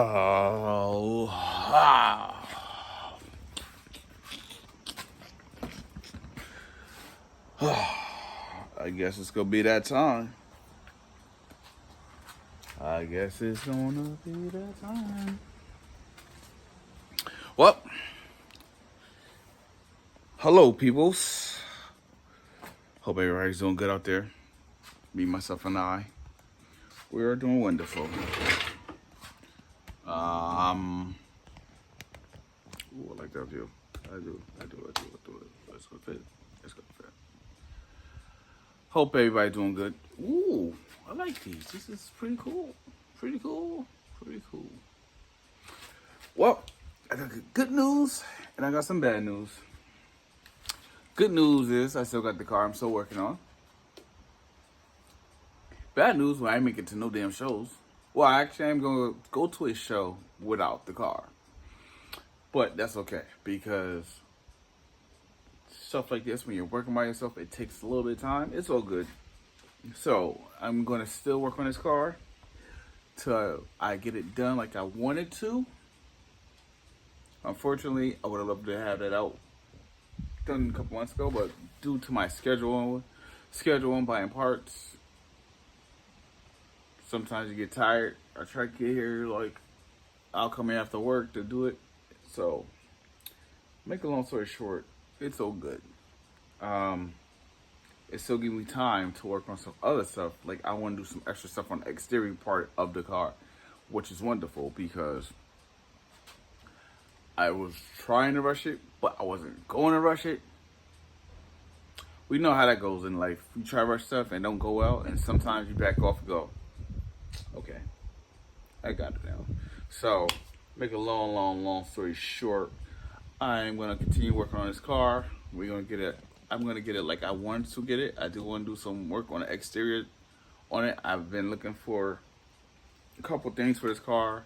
Oh, I guess it's gonna be that time. I guess it's gonna be that time. Well, hello, peoples. Hope everybody's doing good out there. Me, myself, and I, we are doing wonderful. Ooh, I like that view. I do. Let's go fit. Let's go fit. Hope everybody doing good. Ooh, I like these. This is pretty cool. Pretty cool. Well, I got good news and I got some bad news. Good news is I still got the car I'm still working on. Bad news, well, I ain't make it to no damn shows. Well, actually, I'm going to go to a show without the car. But that's okay because stuff like this, when you're working by yourself, it takes a little bit of time. It's all good. So I'm going to still work on this car till I get it done like I wanted to. Unfortunately, I would have loved to have that out done a couple months ago, but due to my schedule and buying parts, sometimes you get tired. I try to get here, like, I'll come in after work to do it. So, make a long story short, it's all good. It still gives me time to work on some other stuff. Like, I want to do some extra stuff on the exterior part of the car, which is wonderful because I was trying to rush it, but I wasn't going to rush it. We know how that goes in life. You try to rush stuff and don't go well, and sometimes you back off and go, okay, I got it now. So, make a long story short, I'm going to continue working on this car. We're going to get it. I'm going to get it like I wanted to get it. I do want to do some work on the exterior on it. I've been looking for a couple things for this car.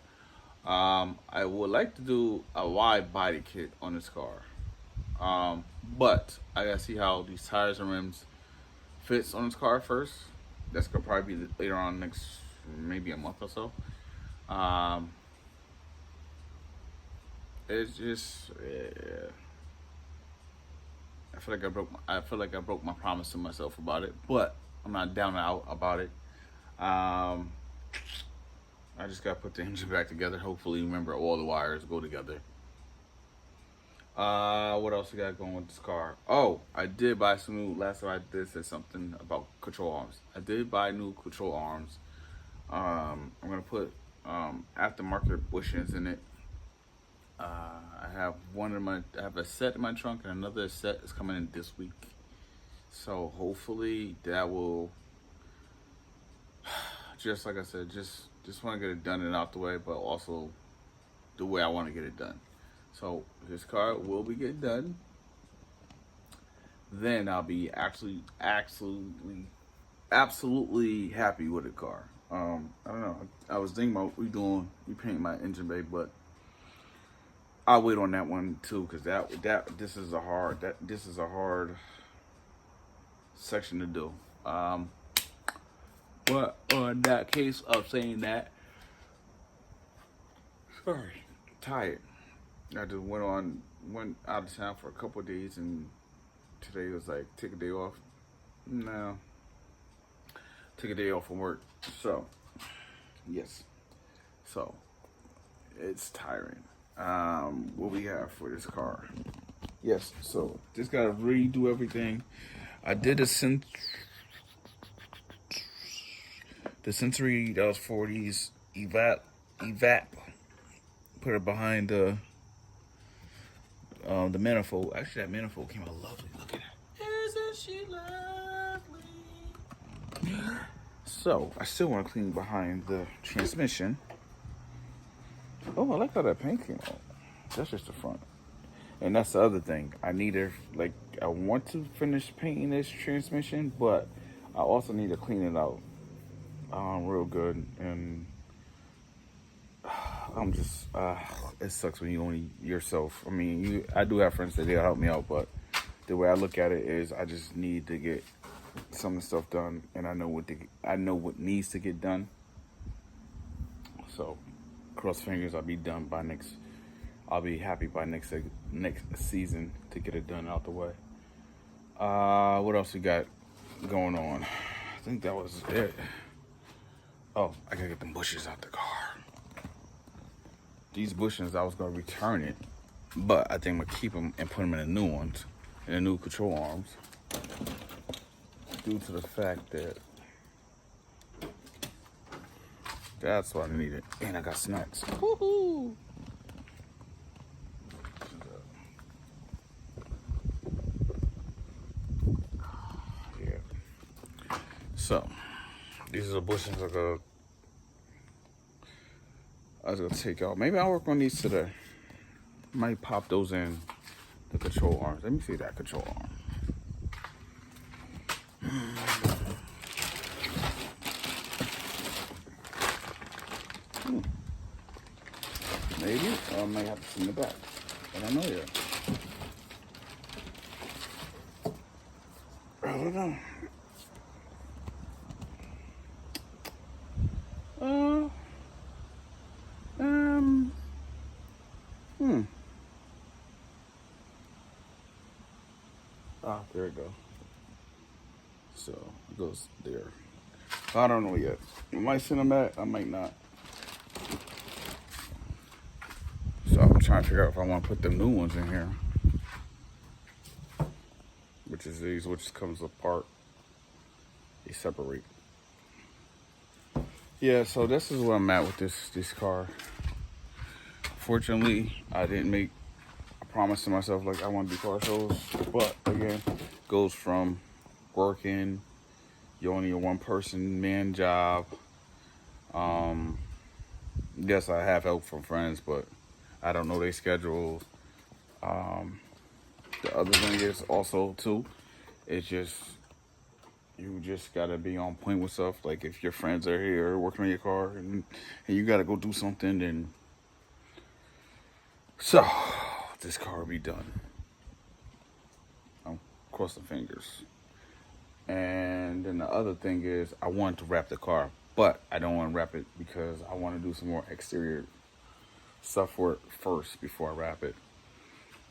I would like to do a wide body kit on this car. But I gotta see how these tires and rims fits on this car first. That's gonna probably be later on next, maybe a month or so. It's just, yeah. I feel like I broke my promise to myself about it, but I'm not down and out about it. I just gotta put the engine back together. Hopefully, remember all the wires go together. What else we got going with this car? Oh, I did buy some new. Last time I did say something about control arms. I did buy new control arms. I'm gonna put aftermarket bushings in it. I have I have a set in my trunk, and another set is coming in this week. So hopefully that will, just like I said, just want to get it done and out the way, but also the way I want to get it done. So this car will be getting done. Then I'll be absolutely happy with the car. I don't know. I was thinking about repainting my engine bay, but I'll wait on that one too, because this is a hard section to do. But on that case of saying that, sorry, tired. I just went out of town for a couple of days, and today was like, take a day off. No, take a day off from work. So, yes. So, it's tiring. What we have for this car? Yes. So, just gotta redo everything. I did the Century that was 40s evap. Put it behind the manifold. Actually, that manifold came out lovely. Look at that. Isn't she lovely? So, I still want to clean behind the transmission. Oh, I like how that paint came out. That's just the front. And that's the other thing. I want to finish painting this transmission, but I also need to clean it out real good. And I'm just, it sucks when you only yourself. I mean, I do have friends that they'll help me out, but the way I look at it is I just need to get some of the stuff done, and I know what needs to get done. So Cross fingers, I'll be done by next. I'll be happy by next season to get it done out the way. What else we got going on? I think that was it. Oh, I gotta get them bushes out the car. These bushes, I was gonna return it, but I think I'm gonna keep them and put them in the new ones, in the new control arms, due to the fact that that's what I needed. And I got snacks. Woohoo! Yeah. So, these are the bushings I was gonna take out. Maybe I'll work on these today. Might pop those in the control arms. Let me see that control arm. Maybe. Or I might have to see in the back. I don't know yet. I don't know. There it goes. So it goes there. I don't know yet. I might send them back. I might not. So I'm trying to figure out if I want to put them new ones in here, which is these, which comes apart. They separate. Yeah. So this is where I'm at with this car. Fortunately, I didn't make a promise to myself like I want to do car shows, but again, goes from working, you're only a one-person man job. Yes, I have help from friends, but I don't know their schedules. The other thing is also too, it's just you just gotta be on point with stuff. Like if your friends are here working on your car and you gotta go do something, then so this car will be done. I'm crossing fingers. And then the other thing is I want to wrap the car, but I don't want to wrap it because I want to do some more exterior stuff for it first before I wrap it.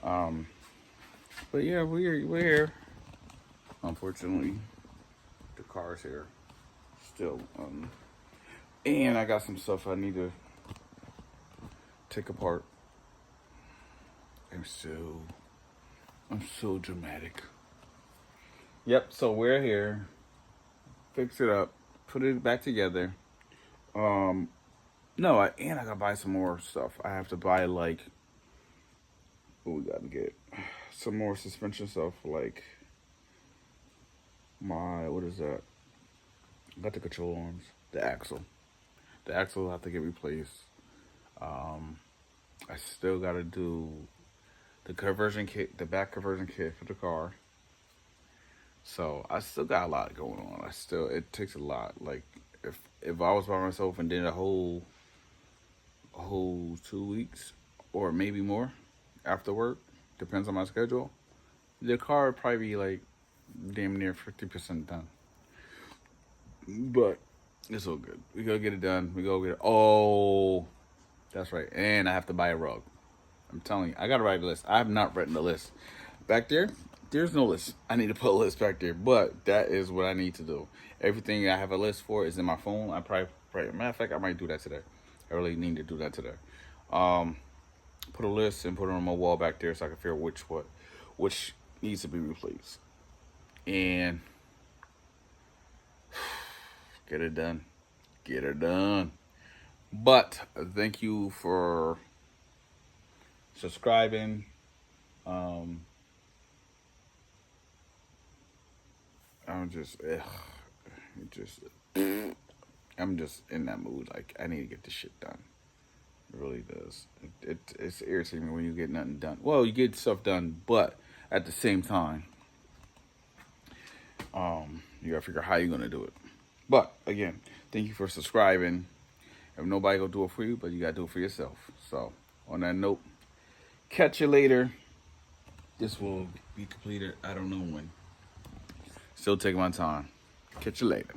But yeah, we're here. Unfortunately, the car's here still. And I got some stuff I need to take apart. I'm so dramatic. Yep, so we're here. Fix it up. Put it back together. I gotta buy some more stuff. I have to buy what we gotta get? Some more suspension stuff, like what is that? Got the control arms. The axle. The axle will have to get replaced. I still gotta do the conversion kit, the back conversion kit for the car. So I still got a lot going on. It takes a lot. Like if I was by myself and did a whole 2 weeks or maybe more after work, depends on my schedule, the car would probably be like damn near 50% done. But it's all good. We go get it done. We go get it. Oh, that's right. And I have to buy a rug. I'm telling you, I gotta write a list. I have not written the list. Back there's no list. I need to put a list back there, but that is what I need to do. Everything I have a list for is in my phone. I probably matter of fact, I might do that today. I really need to do that today. Put a list and put it on my wall back there so I can figure out which needs to be replaced. And get it done. Get it done. But thank you for subscribing. I'm just in that mood. Like I need to get this shit done. It really does. It's irritating me when you get nothing done. Well, you get stuff done, but at the same time, you gotta figure out how you're gonna do it. But again, thank you for subscribing. If nobody gonna do it for you, but you gotta do it for yourself. So on that note, catch you later. This will be completed. I don't know when. Still taking my time. Catch you later.